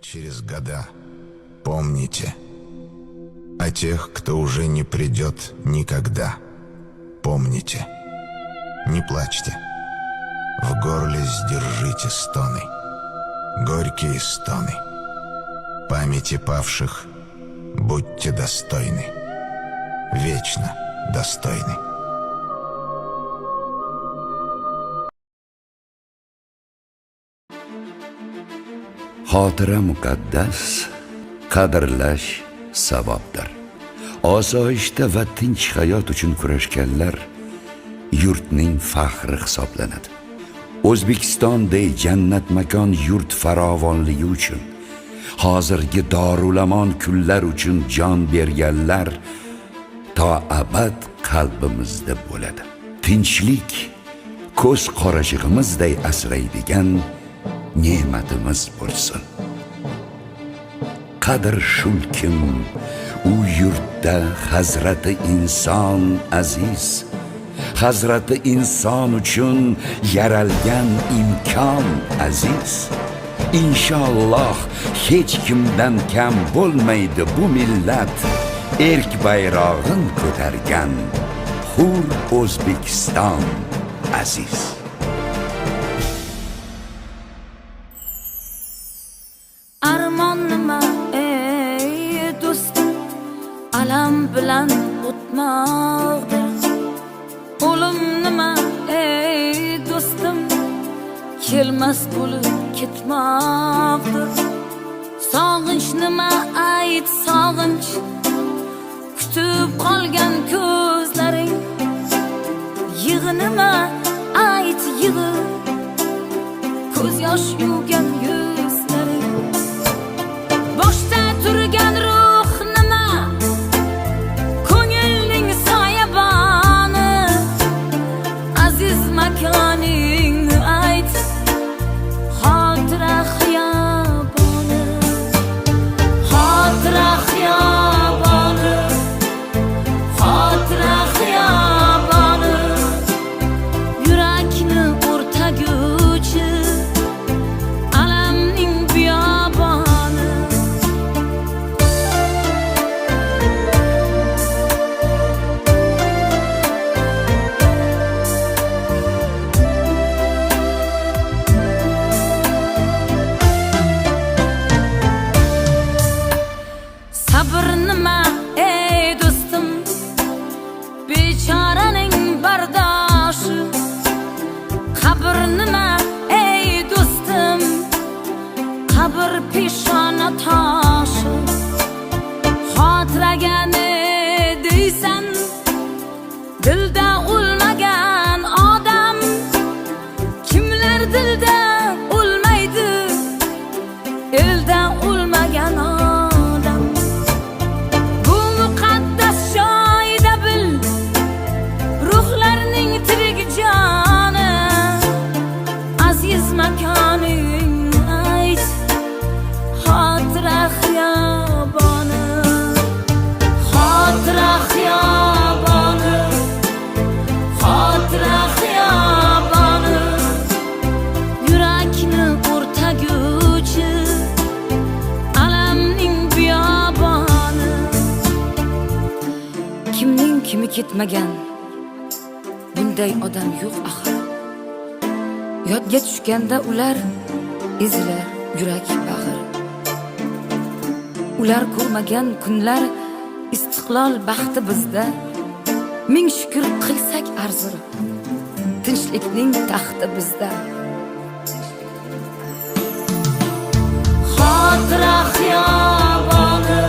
Через года помните о тех, кто уже не придет никогда. Помните, не плачьте, в горле сдержите стоны, горькие стоны. Памяти павших будьте достойны, вечно достойны. Xotira muqaddas, qadrlash savobdir. Osoyishta va tinch hayot uchun kurashganlar yurtning faxri hisoblanadi. O'zbekistonday jannat makon yurt farovonligi uchun, hozirgi Dorulamon kunlar uchun jon berganlar to abad qalbimizda bo'ladi. Tinchlik ko'z qorachig'imizday asraydigan ne'matimiz bo'lsin. Qadr shulkim u yurtda Hazrati inson aziz, Hazrati inson uchun yaralgan imkon aziz. Inshaalloh hech kimdan kam bo'lmaydi bu millat, erk bayrog'in ko'targan hur O'zbekiston aziz. Armon nima ey do'stim, alam bilan o'tmoqdir. O'lim nima ey do'stim, kelmas bo'lib ketmoqdir. Sog'inch nima ayt sog'inch, kutib qolgan ko'zlaring. Yig'i nima ayt yig'i, ko'z yosh yuvgan yuzlaring. Boshda turgan ruh nima, ko'ngilning soyaboni. Aziz makoningni ayt, xotira xiyoboni. Xotira xiyoboni, xotira xiyoboni. Yurakni o'rtaguvchi alamning biyoboni. Sabr nima ey do'stim, bechoraning bardoshi. Qabr nima ey do'stim, qabr peshona toshi. Xotiraga ne deysan, dilda o'lmagan odam. Kimlar dilda o'lmaydi, elda o'lmagan odam. Bu muqaddas joyda bil, ruhlarning tirik joni. Aziz makoning ayt, xotira xiyoboni. Xotira xiyoboni, xotira xiyoboni. Yurakni o'rtaguvchi alamning biyoboni. Kimning kimi ketmagan bunday odam yo'q axir. Yodga tushganda ular ezilar yurak bag'ir. Ular ko'rmagan kunlar istiqlol baxti bizda. Ming shukr qilsak arzir, tinchlikning taxti bizda. Xotira xiyoboni,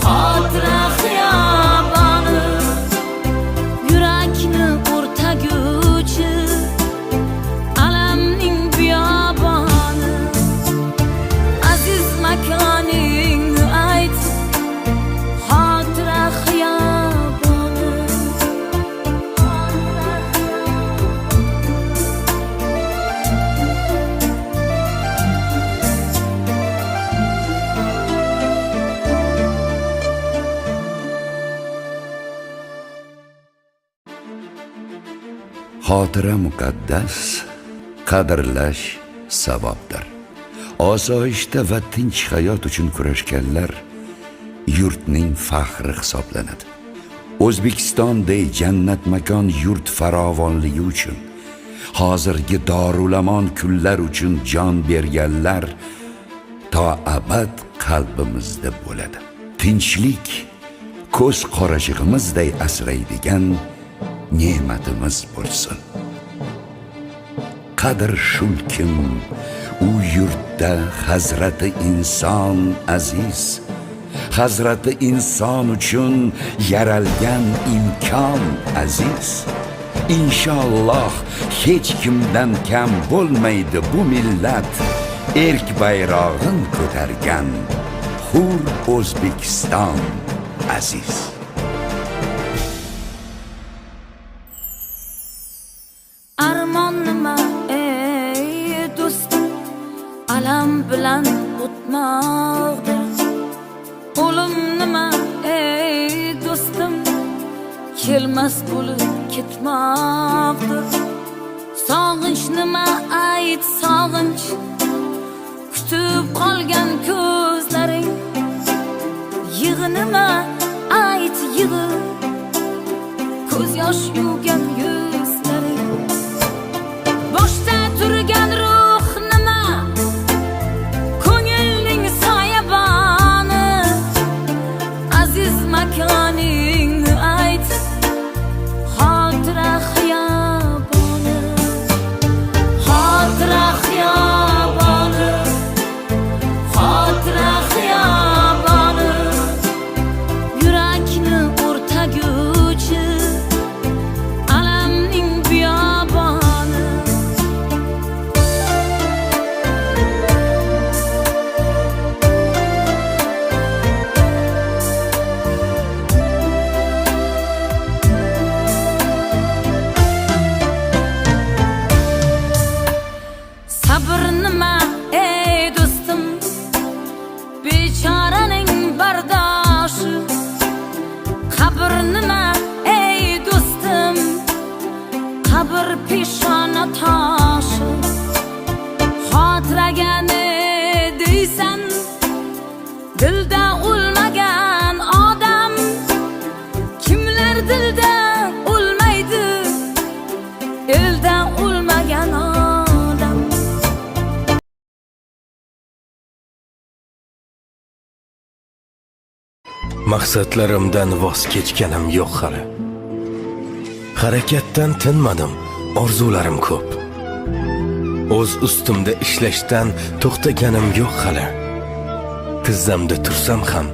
xotira xiyoboni. Yurakni o'rtaguvchi alamning biyoboni. Aziz makoningni ayt, xotira xiyoboni. Xotira muqaddas, qadrlash savobdir. osoyishta va tinch hayot uchun kurashganlar yurtning faxri hisoblanadi. O'zbekistonday jannat makon yurt farovonligi uchun, hozirgi Dorulamon kunlar uchun jon berganlar to abad qalbimizda bo'ladi. Tinchlik ko'z qorachig'imizday asraydigan ne'matimiz bo'lsin. Qadr shulkim u yurtda hazrati inson aziz, hazrati inson uchun yaralgan imkon aziz. Inshaalloh hech kimdan kam bo'lmaydi bu millat, erk bayrog'in ko'targan hur O'zbekiston aziz. Armon nima ey do'stim, alam bilan o'tmoqdir. O'lim nima ey do'stim, kelmas bo'lib ketmoqdir. Sog'inch nima ayt sog'inch, kutib qolgan ko'zlaring. Yig'i nima ayt yig'i, ko'z yosh yuvgan yuzlaring. Boshda turgan ruh nima, ko'ngilning soyaboni. Aziz makoning ayt, xotira xiyoboni. Xotira xiyoboni, xotira xiyoboni. Yurakni o'rtaguvchi alamning biyoboni. Sabr nima ey do'stim, bechoraning bardoshi. Qabr nima ey do'stim, qabr peshona toshi. Xotiraga ne deysan, dilda o'lmagan odam. Kimlar dilda o'lmaydi, elda o'lmagan odam. Maqsadlarimdan voz kechganim yo'q hali. Harakatdan tinmadim, orzularim ko'p. O'z ustimda ishlashdan to'xtaganim yo'q hali. Tizzamda tursam ham